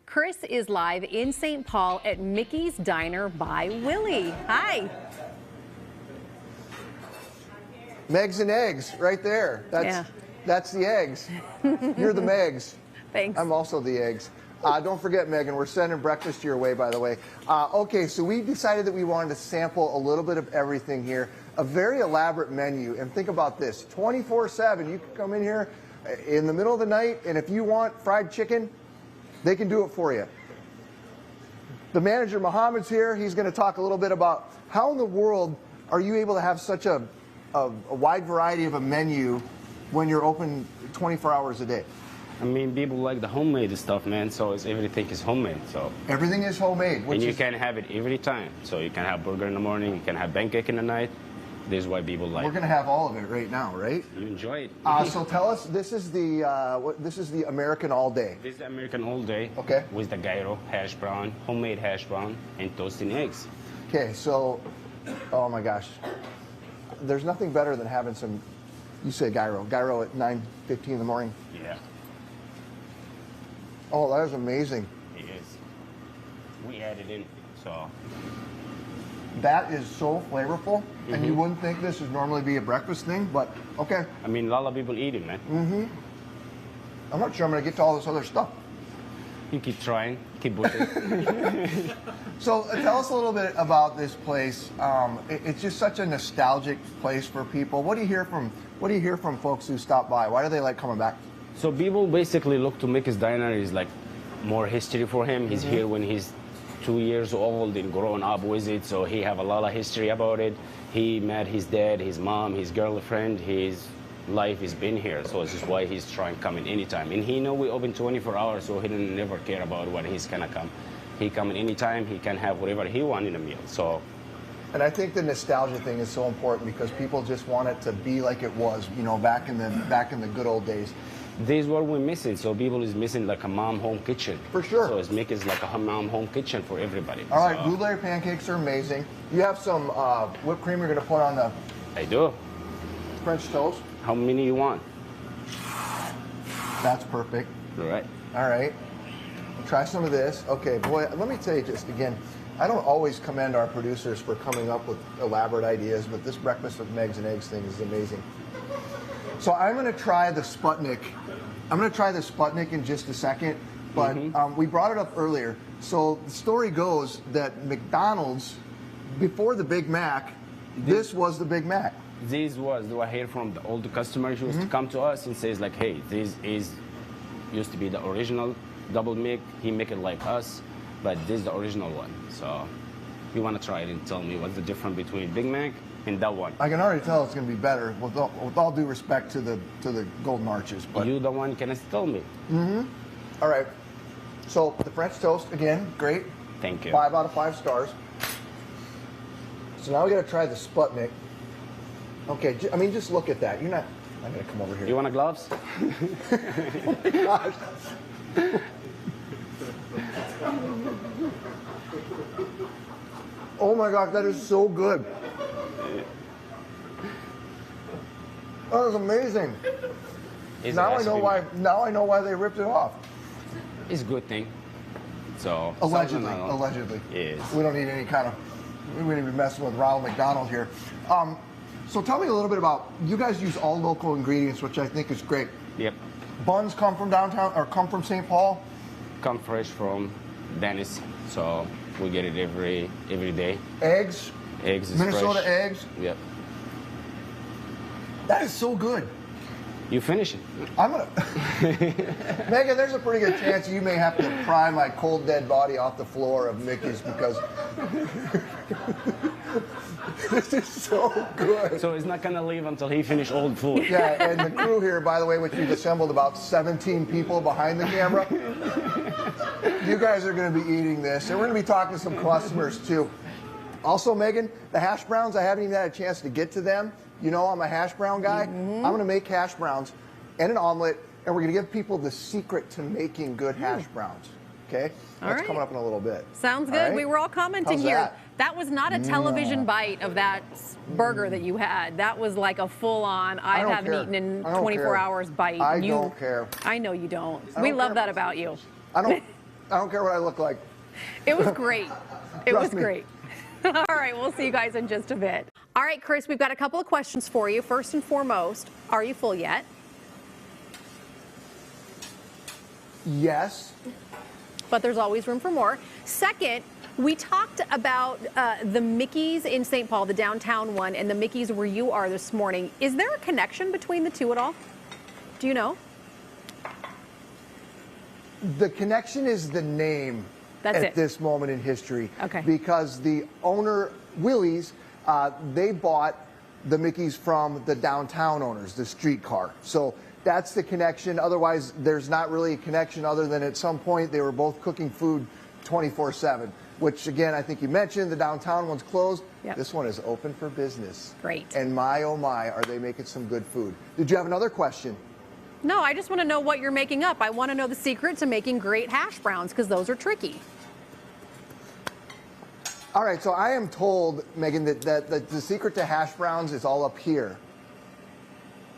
Chris is live in St. Paul at Mickey's Diner by Willy. Hi. Megs and eggs, right there. That's the eggs. You're the Megs. Thanks. I'm also the eggs. Don't forget, Megan, we're sending breakfast your way, by the way. Okay, so we decided that we wanted to sample a little bit of everything here. A very elaborate menu. And think about this, 24/7. You can come in here in the middle of the night, and if you want fried chicken, they can do it for you. The manager, Mohammed's here. He's going to talk a little bit about how in the world are you able to have such a wide variety of a menu when you're open 24 hours a day? I mean, people like the homemade stuff, man, so everything is homemade. So everything is homemade. And you can have it every time. So you can have burger in the morning, you can have pancake in the night. This is why people like it. We're going to have all of it right now, right? You enjoy it. So tell us, this is the American all day. This is the American all day. Okay. With the gyro, hash brown, homemade hash brown, and toasting eggs. Okay, so, oh my gosh. There's nothing better than having some, you say gyro at 9:15 in the morning. Yeah. Oh, that is amazing. It is. We added in, so. That is so flavorful, and you wouldn't think this would normally be a breakfast thing, but okay. I mean, a lot of people eat it, man. I'm not sure I'm going to get to all this other stuff. You keep trying, keep pushing. So tell us a little bit about this place. It's just such a nostalgic place for people. What do you hear from folks who stop by? Why do they like coming back? So people basically look to Mickey's Diner is like more history for him. He's here when he's 2 years old and growing up with it, so he have a lot of history about it. He met his dad, his mom, his girlfriend. His life has been here, so this is why he's trying coming anytime. And he know we open 24 hours, so he didn't never care about when he's gonna come. He coming anytime. He can have whatever he want in a meal. So. And I think the nostalgia thing is so important because people just want it to be like it was, you know, back in the good old days. This is what we're missing. So people is missing like a mom home kitchen. For sure. So it's Mickey's like a mom home kitchen for everybody. All right, blueberry pancakes are amazing. You have some whipped cream you're going to put on the I do. French toast. How many you want? That's perfect. All right. All right. Try some of this. Okay, boy, let me tell you just again, I don't always commend our producers for coming up with elaborate ideas, but this breakfast with Megs and Eggs thing is amazing. So I'm going to try the Sputnik. I'm going to try the Sputnik in just a second, but we brought it up earlier. So the story goes that McDonald's, before the Big Mac, this was the Big Mac. This was, do I hear from the older customers who used to come to us and says like, hey, this is used to be the original double Mac. He make it like us, but this is the original one. So you want to try it and tell me what's the difference between Big Mac and that one? I can already tell it's going to be better with all due respect to the Golden Arches. But you the one can tell me. All right. So the French toast again, great. Thank you. 5 out of 5 stars. So now we got to try the Sputnik. Okay, I mean, just look at that. I'm going to come over here. You want gloves? Oh my gosh. Oh my gosh, that is so good. That is amazing. Now I know why they ripped it off. It's a good thing. So allegedly. Yes. We don't need any kind of. We wouldn't be messing with Ronald McDonald here. So tell me a little bit about. You guys use all local ingredients, which I think is great. Yep. Buns come from downtown or come from St. Paul. Come fresh from Dennis, so we get it every day. Eggs. Eggs is Minnesota fresh. eggs. Yep. That is so good. You finish it. I'm gonna. Megan, there's a pretty good chance you may have to pry my cold dead body off the floor of Mickey's because this is so good. So he's not gonna leave until he finish all the food. Yeah, and the crew here, by the way, which we've assembled about 17 people behind the camera. You guys are going to be eating this, and we're going to be talking to some customers too. Also, Megan, the hash browns, I haven't even had a chance to get to them. You know I'm a hash brown guy. I'm going to make hash browns and an omelet, and we're going to give people the secret to making good hash browns. Okay? That's coming up in a little bit. Sounds good. We were all commenting here. That was not a television bite of that burger that you had. That was like a full-on, I haven't eaten in 24 hours bite. I don't care. I know you don't. We love that about you. I don't. I don't care what I look like. It was great. It was Trust me. great. All right, we'll see you guys in just a bit. All right, Chris, we've got a couple of questions for you. First and foremost, are you full yet? Yes. But there's always room for more. Second, we talked about the Mickey's in St. Paul, the downtown one, and the Mickey's where you are this morning. Is there a connection between the two at all? Do you know? The connection is the name at this moment in history. Okay. Because the owner, Willy's, they bought the Mickey's from the downtown owners, the streetcar. So that's the connection. Otherwise, there's not really a connection other than at some point they were both cooking food 24/7, which again, I think you mentioned the downtown one's closed. Yep. This one is open for business. Great. And my, oh my, are they making some good food. Did you have another question? No, I just want to know what you're making up. I want to know the secret to making great hash browns because those are tricky. All right, so I am told, Megan, that the secret to hash browns is all up here.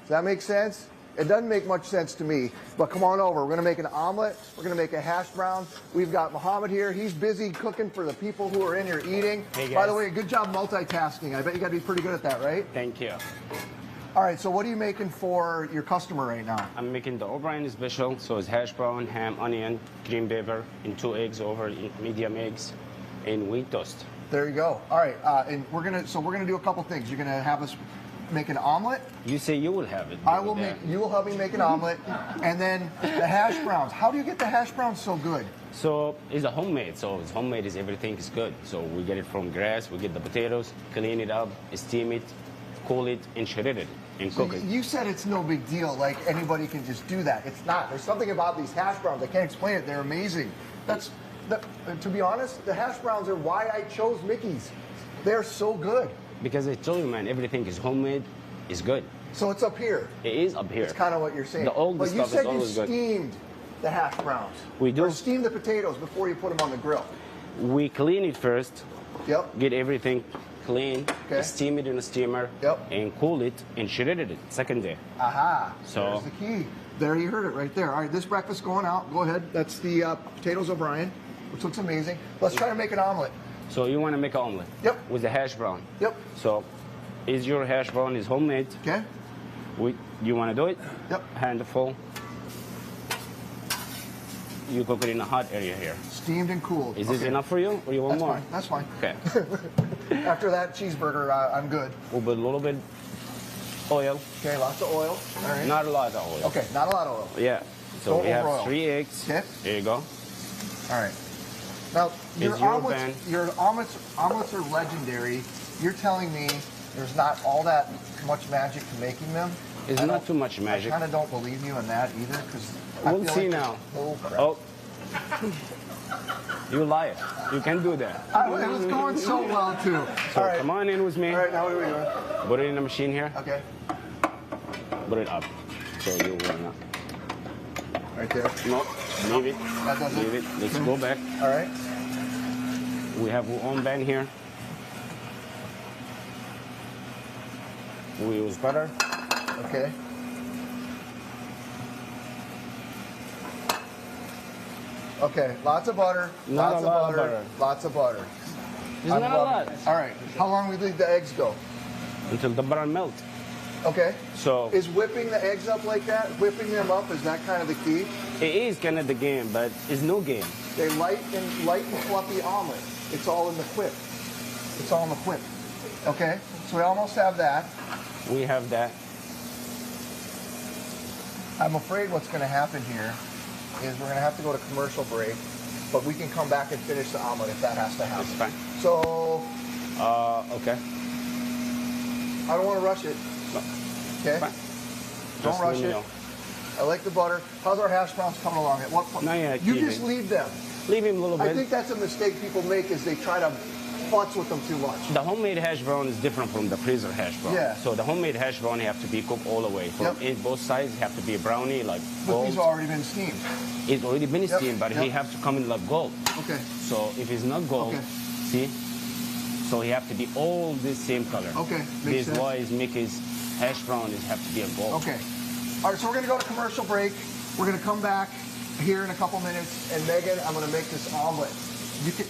Does that make sense? It doesn't make much sense to me, but come on over. We're going to make an omelet. We're going to make a hash brown. We've got Muhammad here. He's busy cooking for the people who are in here eating. Hey, guys. By the way, good job multitasking. I bet you got to be pretty good at that, right? Thank you. All right, so what are you making for your customer right now? I'm making the O'Brien special, so it's hash brown, ham, onion, green pepper, and 2 eggs over medium eggs, and wheat toast. There you go. All right, and we're gonna do a couple things. You're gonna have us make an omelet. You say you will have it. I will make. You will help me make an omelet, and then the hash browns. How do you get the hash browns so good? So it's a homemade. So it's homemade is everything is good. So we get it from grass. We get the potatoes, clean it up, steam it, cool it, and shred it and cook it. You said it's no big deal. Like anybody can just do that. It's not. There's something about these hash browns. I can't explain it. They're amazing. To be honest, the hash browns are why I chose Mickey's. They're so good. Because I told you, man, everything is homemade, is good. So it's up here. It is up here. It's kind of what you're saying. The old but stuff you said is always you good. steamed the hash browns. We do. Or steam the potatoes before you put them on the grill. We clean it first. Yep. Get everything clean. Okay. Steam it in a steamer. Yep. And cool it and shred it second day. Aha. So there's the key. There, you heard it right there. All right, this breakfast going out. Go ahead. That's the potatoes O'Brien, which looks amazing. Let's try to make an omelet. So you want to make an omelet? Yep. With the hash brown? Yep. So is your hash brown is homemade? Okay. You want to do it? Yep. Handful. You cook it in a hot area here. Steamed and cooled. Is this enough for you, or you want more? That's fine. Okay. After that cheeseburger, I'm good. We'll put a little bit oil. Okay, lots of oil. All right. Not a lot of oil. Okay, not a lot of oil. Yeah. So Don't we have over-oil. 3 eggs. Okay. There you go. All right. Now, It's your omelets are legendary. You're telling me there's not all that much magic to making them? It's not too much magic. I kind of don't believe you on that either, because We'll see now. Oh, crap. Oh. You liar. You can do that. It was going so well, too. So all right. come on in with me. All right, now what are we doing? Put it in the machine here. Okay. Put it up. So you will not. Right there. No, leave it. That does it? Leave it. Let's go back. All right. We have our own pan here. We use butter. Okay. Okay, lots of butter. Not lots a lot of butter. Lots of butter. It's I'm not a loving lot. it. All right. How long we leave the eggs go? Until the butter melt. Okay. So Is whipping the eggs up like that, whipping them up, is that kind of the key? it is kind of the game, but it's no game. They light and fluffy omelet. It's all in the whip. It's all in the whip. Okay. So we almost have that. We have that. I'm afraid what's going to happen here is we're going to have to go to commercial break, but we can come back and finish the omelet if that has to happen. It's fine. So Okay. I don't want to rush it. No. Okay. Fine. Don't Just rush let me it. know. I like the butter. How's our hash browns coming along? At what point? Not yet, You keep just it. leave them. Leave him a little I bit. think that's a mistake people make is they try to futz with them too much. The homemade hash brown is different from the freezer hash brown. Yeah. So the homemade hash brown have to be cooked all the way. From Yep. both sides have to be brownie, like But gold. these have already been steamed. It's already been Yep, steamed, but yep. he have to come in like gold. Okay. So if it's not gold, Okay. see? So he have to be all this same color. Okay, makes This sense. why is Mickey's hash brown is have to be a gold. Okay. All right, so we're going to go to commercial break. We're going to come back, here in a couple minutes, and Megan, I'm gonna make this omelet. You can,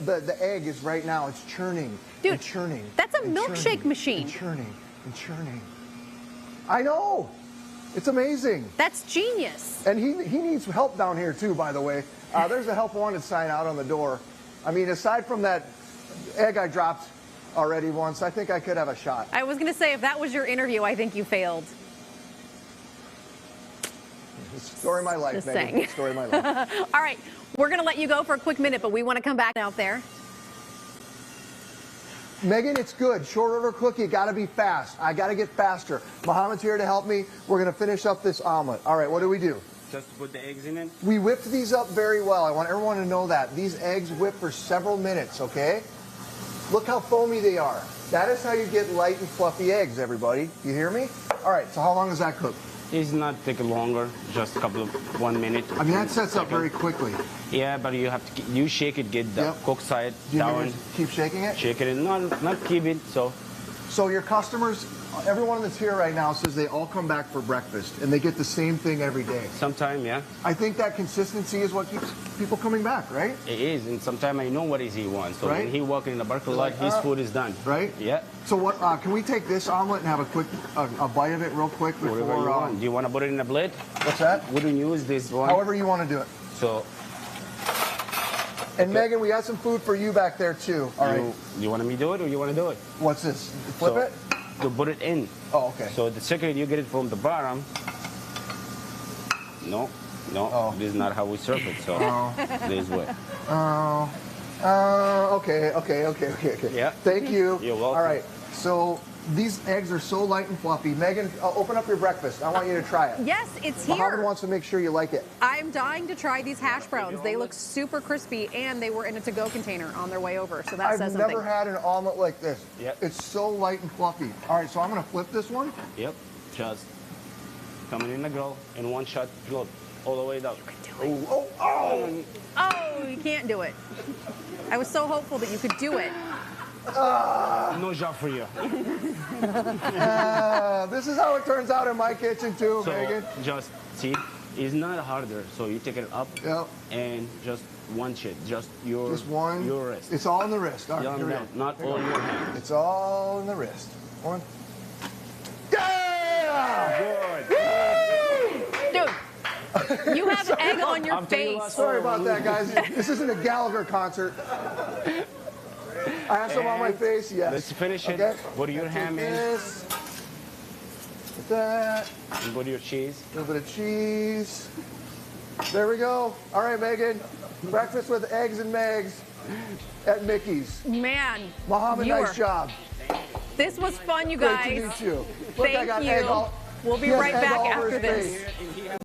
the egg is right now, it's churning. Dude, and churning. that's a and milkshake churning, machine. And churning and churning. I know. It's amazing. That's genius. And he needs help down here too, by the way. There's a help wanted sign out on the door. I mean, aside from that egg I dropped already once, I think I could have a shot. I was going to say, if that was your interview, I think you failed. Story of my life, Just Megan. saying. Story of my life. All right, we're going to let you go for a quick minute, but we want to come back out there. Megan, it's good. Short order cookie, got to be fast. I got to get faster. Mohammed's here to help me. We're going to finish up this omelet. All right, what do we do? Just put the eggs in it. We whipped these up very well. I want everyone to know that. These eggs whip for several minutes, okay? Look how foamy they are. That is how you get light and fluffy eggs, everybody. You hear me? All right, so how long does that cook? It's not taking longer, just a couple of 1 minute. I mean, that sets up very quickly. Yeah, but you have to you shake it, get the cook side Do you down. keep shaking it? Shake it, not keep it. So your customers, everyone that's here right now says they all come back for breakfast and they get the same thing every day. Sometime, yeah. I think that consistency is what keeps people coming back, right? It is, and sometimes I know what is he wants. So Right? when he walk in the parking lot, like, his food is done. Right? Yeah. So what? Can we take this omelet and have a quick a bite of it real quick before? Whatever you want. Do you want to put it in a blade? What's that? Wouldn't use this one. However you want to do it. So. And Megan, we got some food for you back there too. All right. You want me to do it or you want to do it? What's this? Flip it? To put it in. Oh, okay. So the second you get it from the bottom. No, this is not how we serve it. So this way. Okay. Yeah. Thank you. You're welcome. All right. So these eggs are so light and fluffy. Megan, open up your breakfast. I want you to try it. Yes, it's Mohammed here. wants to make sure you like it. I'm dying to try these hash browns. They look super crispy, and they were in a to-go container on their way over, so that says I've something. never had an omelet like this. Yep. It's so light and fluffy. All right, so I'm going to flip this one. Yep. Just coming in the grill in one shot, float all the way down. Oh, you can't do it. I was so hopeful that you could do it. No job for you. This is how it turns out in my kitchen too, So Megan. just see, it's not harder. So you take it up Yep. and just one shit, just your wrist. It's all in the wrist. All right, Yeah, here we no, go. not all your hand. It's all in the wrist. One. Dude, you have egg on your I'll tell you what, face. Sorry about that, guys. This isn't a Gallagher concert. I have some on my face, yes. Let's finish it. Okay. Put your ham in. This. With that. And put your cheese. A little bit of cheese. There we go. All right, Megan. Breakfast with eggs and Megs at Mickey's. Man, Mohammed, nice job. This was fun, you Great guys. to meet you. Look, I Thank got you. egg all, We'll be he has right egg back all over after his this. face.